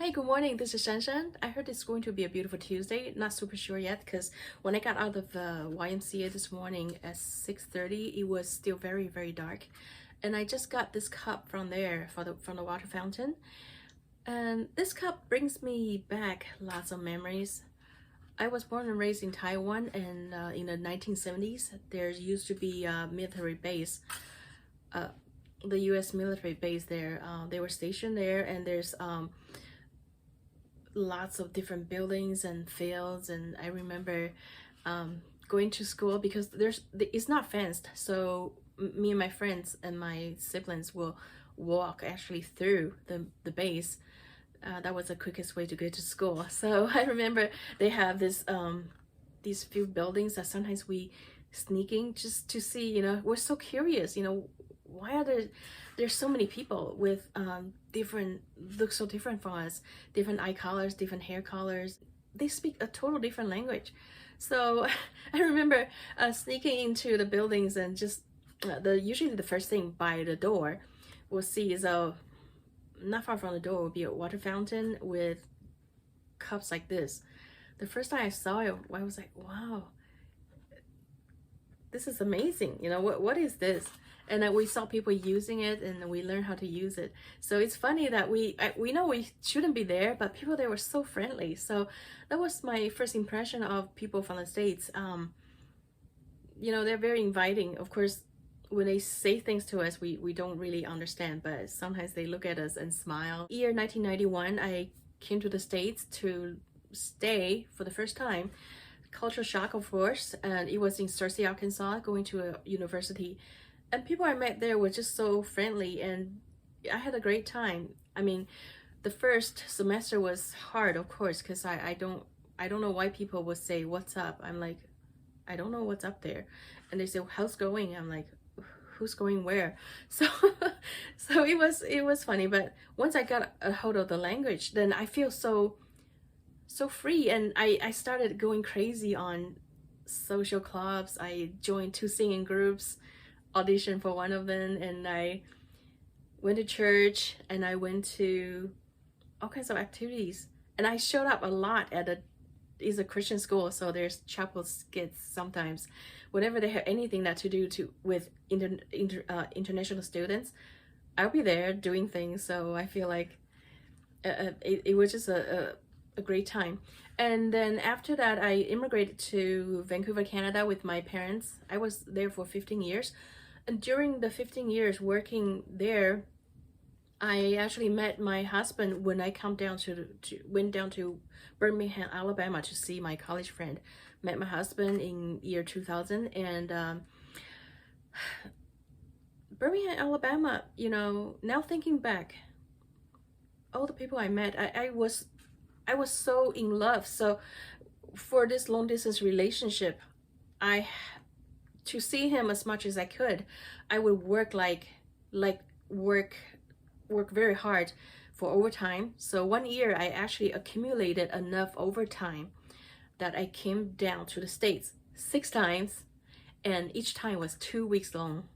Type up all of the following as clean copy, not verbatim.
Hi, good morning. This is Shanshan. I heard it's going to be a beautiful Tuesday. Not super sure yet because when I got out of YMCA this morning at 6:30, it was still very dark, and I just got this cup from there from the water fountain, and this cup brings me back lots of memories. I was born and raised in Taiwan, and in the 1970s, there used to be a military base, uh, the U.S. military base there. They were stationed there, and there's lots of different buildings and fields. And I remember going to school because it's not fenced, so me and my friends and my siblings will walk actually through the base. That was the quickest way to get to school. So I remember they have these few buildings that sometimes we sneaking just to see. We're so curious. Why are there's so many people with different look so different from us, different eye colors, different hair colors. They speak a total different language. So I remember sneaking into the buildings and just the usually the first thing by the door we'll see is not far from the door will be a water fountain with cups like this. The first time I saw it, I was like, wow, this is amazing. What is this? And then we saw people using it, and we learned how to use it. So it's funny that we know we shouldn't be there, but people there were so friendly. So that was my first impression of people from the States. They're very inviting. Of course, when they say things to us, we don't really understand, but sometimes they look at us and smile. Year 1991, I came to the States to stay for the first time. Cultural shock, of course, and it was in Searcy, Arkansas, going to a university. And people I met there were just so friendly, and I had a great time. I mean, the first semester was hard, of course, because I don't know why people would say, "What's up?" I'm like, I don't know what's up there. And they say, "How's going?" I'm like, who's going where? So so it was funny. But once I got a hold of the language, then I feel so free, and I started going crazy on social clubs. I joined two singing groups, auditioned for one of them, and I went to church, and I went to all kinds of activities, and I showed up a lot at a Christian school, so there's chapel skits sometimes. Whenever they have anything that to do with international students, I'll be there doing things. So I feel like it was just a great time. And then after that, I immigrated to Vancouver, Canada with my parents. I was there for 15 years. And during the 15 years working there, I actually met my husband when I went down to Birmingham, Alabama to see my college friend. Met my husband in year 2000, and Birmingham, Alabama, now thinking back, all the people I met, I was so in love. So for this long distance relationship, I to see him as much as I could, I would work work very hard for overtime. So one year I actually accumulated enough overtime that I came down to the States 6 times, and each time was 2 weeks long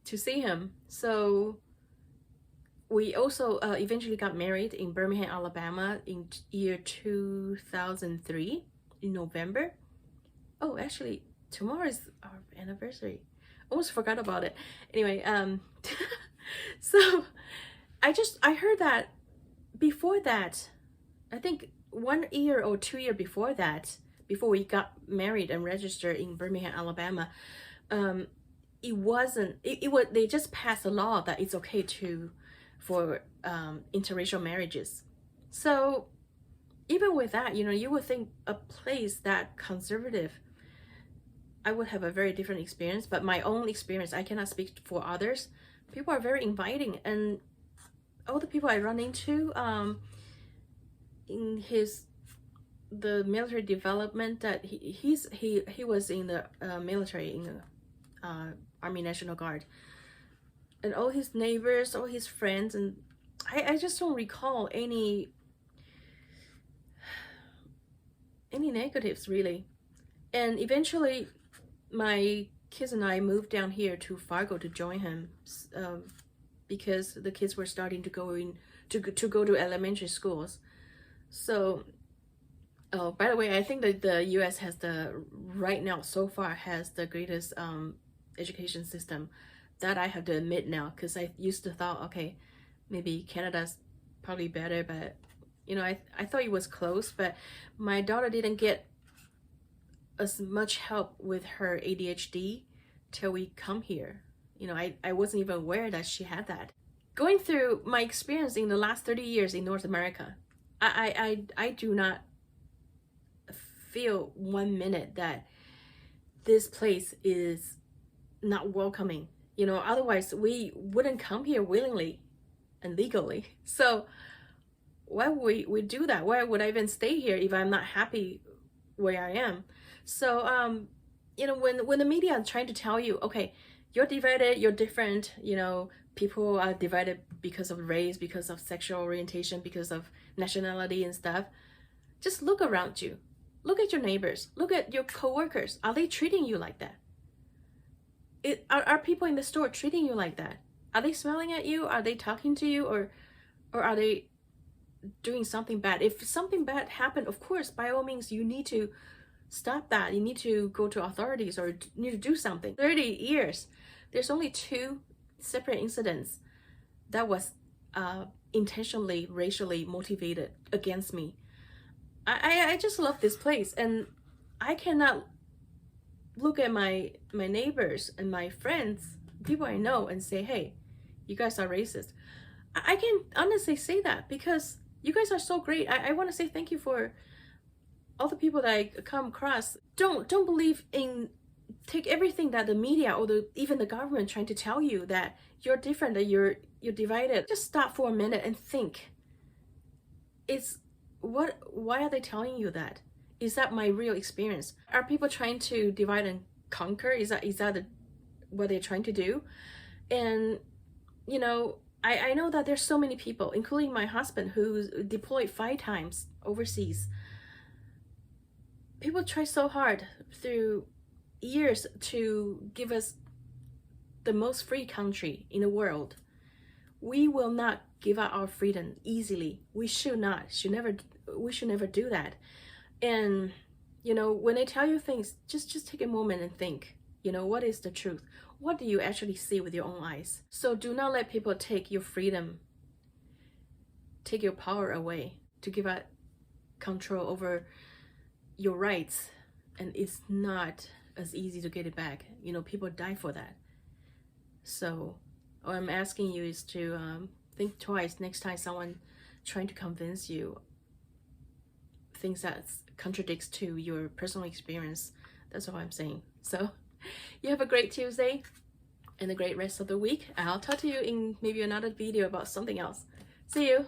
to see him. So we also eventually got married in Birmingham, Alabama in year 2003 in November. Oh, actually, tomorrow is our anniversary. Almost forgot about it. Anyway, so I heard that before that, I think 1 year or 2 year before that, before we got married and registered in Birmingham, Alabama, it wasn't. It was they just passed a law that it's okay for interracial marriages. So even with that, you would think a place that conservative, I would have a very different experience. But my own experience, I cannot speak for others. People are very inviting, and all the people I run into in the military development that he was in the military in the Army National Guard, and all his neighbors, all his friends, and I just don't recall any negatives really. And eventually my kids and I moved down here to Fargo to join him, because the kids were starting to go in to go to elementary schools. So, oh, by the way, I think that the U.S. has right now so far has the greatest education system. That I have to admit now, because I used to thought, okay, maybe Canada's probably better, but I thought it was close. But my daughter didn't get as much help with her ADHD till we come here. I wasn't even aware that she had that. Going through my experience in the last 30 years in North America, I do not feel 1 minute that this place is not welcoming. Otherwise we wouldn't come here willingly and legally. So why would we do that? Why would I even stay here if I'm not happy where I am? So when the media is trying to tell you, okay, you're divided, you're different, people are divided because of race, because of sexual orientation, because of nationality and stuff, just look around you. Look at your neighbors, look at your coworkers. Are they treating you like that? Are people in the store treating you like that? Are they smiling at you? Are they talking to you? Or are they doing something bad? If something bad happened, of course, by all means, you need to stop that. You need to go to authorities or need to do something. 30 years, there's only 2 separate incidents that was intentionally racially motivated against me. I just love this place, and I cannot look at my neighbors and my friends, people I know, and say, hey, you guys are racist. I can honestly say that because you guys are so great. I want to say thank you for all the people that I come across. Don't believe in, take everything that the media or even the government trying to tell you that you're different, that you're divided. Just stop for a minute and think. Why are they telling you that? Is that my real experience? Are people trying to divide and conquer? Is that what they're trying to do? And I know that there's so many people, including my husband, who's deployed 5 times overseas. People try so hard through years to give us the most free country in the world. We will not give up our freedom easily. We should not. We should never do that. And when they tell you things, just take a moment and think, what is the truth? What do you actually see with your own eyes? So do not let people take your freedom, take your power away, to give up control over your rights. And it's not as easy to get it back. People die for that. So what I'm asking you is to think twice next time someone trying to convince you things that contradicts to your personal experience. That's all I'm saying. So you have a great Tuesday and a great rest of the week. I'll talk to you in maybe another video about something else. See you.